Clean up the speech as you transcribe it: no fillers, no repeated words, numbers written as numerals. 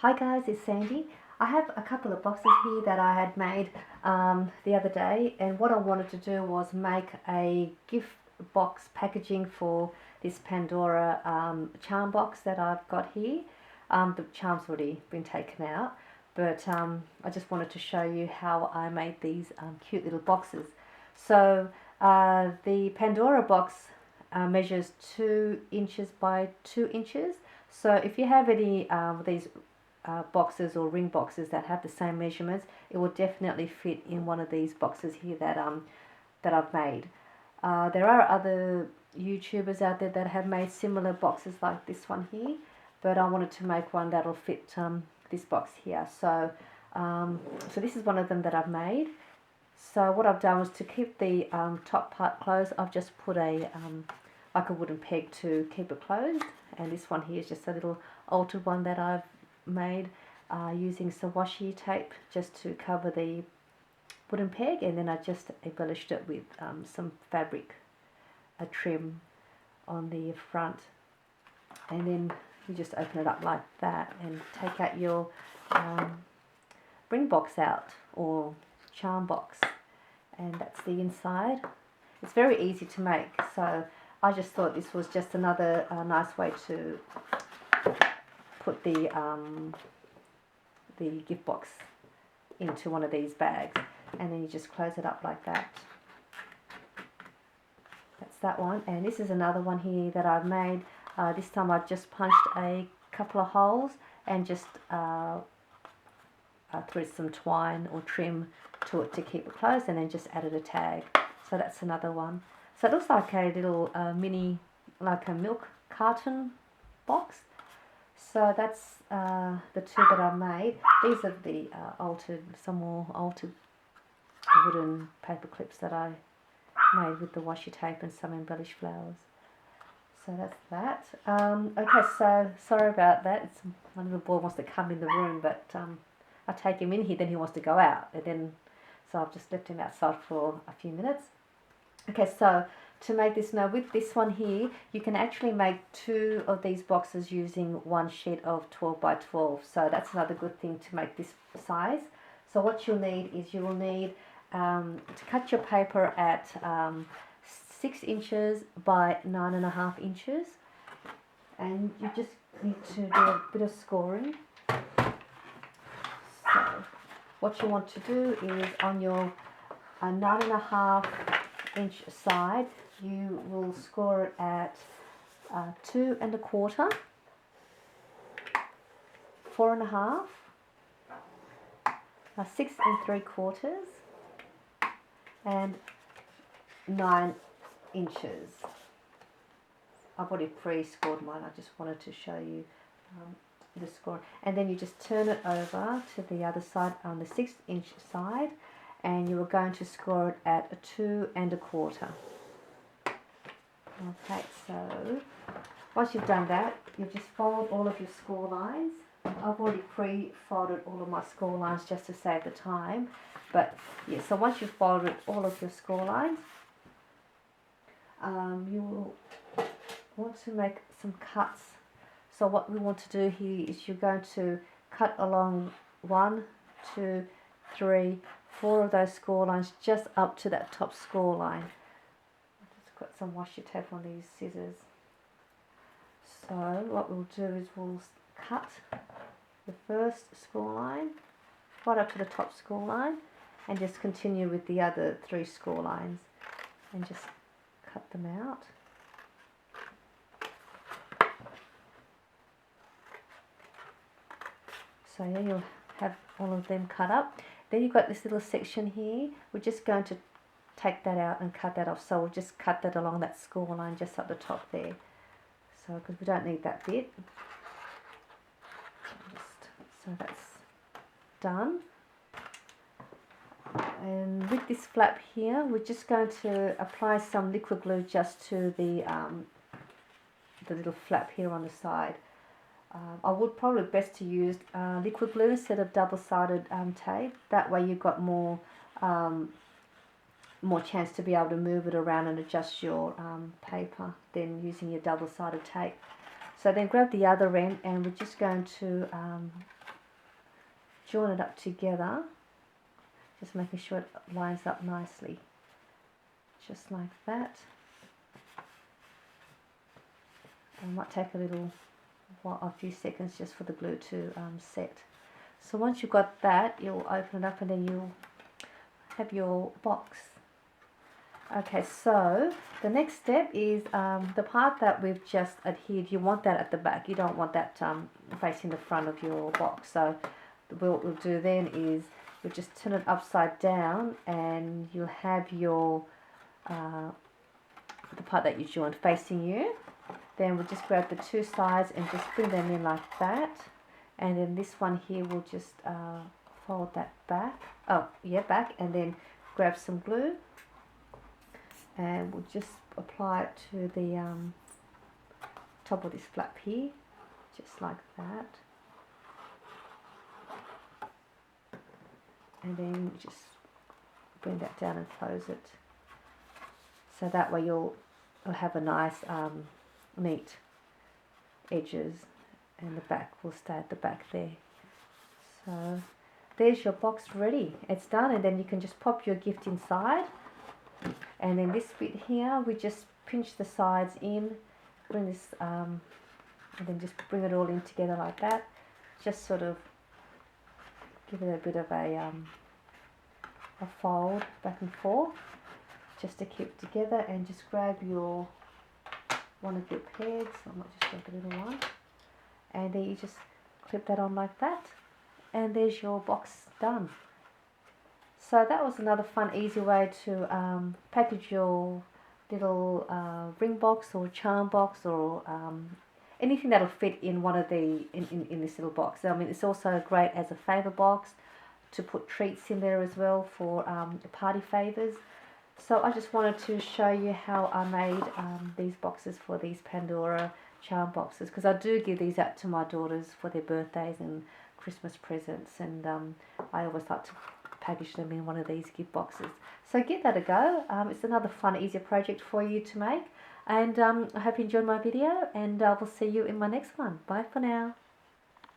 Hi guys, it's Sandy. I have a couple of boxes here that I had made the other day, and what I wanted to do was make a gift box packaging for this Pandora charm box that I've got here. The charm's already been taken out, but I just wanted to show you how I made these cute little boxes. So the Pandora box measures 2 inches by 2 inches. So if you have any of these boxes or ring boxes that have the same measurements, it will definitely fit in one of these boxes here that I've made. There are other YouTubers out there that have made similar boxes like this one here, but I wanted to make one that'll fit this box here. So this is one of them that I've made. So what I've done was, to keep the top part closed, I've just put a like a wooden peg to keep it closed, and this one here is just a little altered one that I've made using some washi tape just to cover the wooden peg, and then I just embellished it with some fabric, a trim on the front, and then you just open it up like that and take out your ring box out, or charm box, and that's the inside. It's very easy to make, so I just thought this was just another nice way to put the gift box into one of these bags, and then you just close it up like that. That's that one, and this is another one here that I've made. This time I've just punched a couple of holes and just threaded some twine or trim to it to keep it closed, and then just added a tag. So that's another one. So it looks like a little mini, like a milk carton box. So that's the two that I made. These are the some more altered wooden paper clips that I made with the washi tape and some embellished flowers. So that's that. Okay, so sorry about that. My little boy wants to come in the room, but I take him in here, then he wants to go out, and then so I've just left him outside for a few minutes. Okay, so to make this, now with this one here, you can actually make 2 of these boxes using one sheet of 12 by 12. So that's another good thing to make this size. So what you'll need is, you will need to cut your paper at 6 inches by 9.5 inches, and you just need to do a bit of scoring. So what you want to do is, on your 9.5 inch side, you will score it at 2 1/4, 4 1/2, 6 3/4, and 9 inches. I've already pre-scored mine. I just wanted to show you the score, and then you just turn it over to the other side on the 6 inch side, and you are going to score it at a 2 1/4. Okay, so once you've done that, you just fold all of your score lines. I've already pre-folded all of my score lines just to save the time, but yeah, so once you've folded all of your score lines, you will want to make some cuts. So what we want to do here is, you're going to cut along 1, 2, 3, 4 of those score lines, just up to that top score line. I've just got some washi tape on these scissors. So what we'll do is, we'll cut the first score line right up to the top score line, and just continue with the other 3 score lines, and just cut them out. So yeah, you'll have all of them cut up. Then you've got this little section here. We're just going to take that out and cut that off. So we'll just cut that along that score line just up the top there. So, because we don't need that bit. So that's done. And with this flap here, we're just going to apply some liquid glue just to the little flap here on the side. I would probably best to use liquid glue instead of double-sided tape. That way you've got more chance to be able to move it around and adjust your paper than using your double-sided tape. So then grab the other end, and we're just going to join it up together, just making sure it lines up nicely, just like that. It might take a few seconds just for the glue to set. So once you've got that, you'll open it up and then you'll have your box. Okay, so the next step is the part that we've just adhered. You want that at the back. You don't want that facing the front of your box. So what we'll do then is you'll just turn it upside down and you'll have your the part that you joined facing you. Then we'll just grab the two sides and just bring them in like that. And then this one here we'll just fold that back. Oh, yeah, back. And then grab some glue. And we'll just apply it to the top of this flap here. Just like that. And then just bring that down and close it. So that way you'll have a nice neat edges, and the back will stay at the back there. So there's your box ready. It's done, and then you can just pop your gift inside. And then this bit here, we just pinch the sides in, bring this, and then just bring it all in together like that. Just sort of give it a bit of a fold back and forth, just to keep it together. And just grab your one of your pegs. I might just grab a little one, and then you just clip that on like that, and there's your box done. So that was another fun, easy way to package your little ring box or charm box, or anything that'll fit in one of the in this little box. I mean, it's also great as a favour box to put treats in there as well for party favours. So I just wanted to show you how I made these boxes for these Pandora charm boxes, because I do give these out to my daughters for their birthdays and Christmas presents, and I always like to package them in one of these gift boxes. So give that a go. It's another fun, easier project for you to make, and I hope you enjoyed my video, and I will see you in my next one. Bye for now.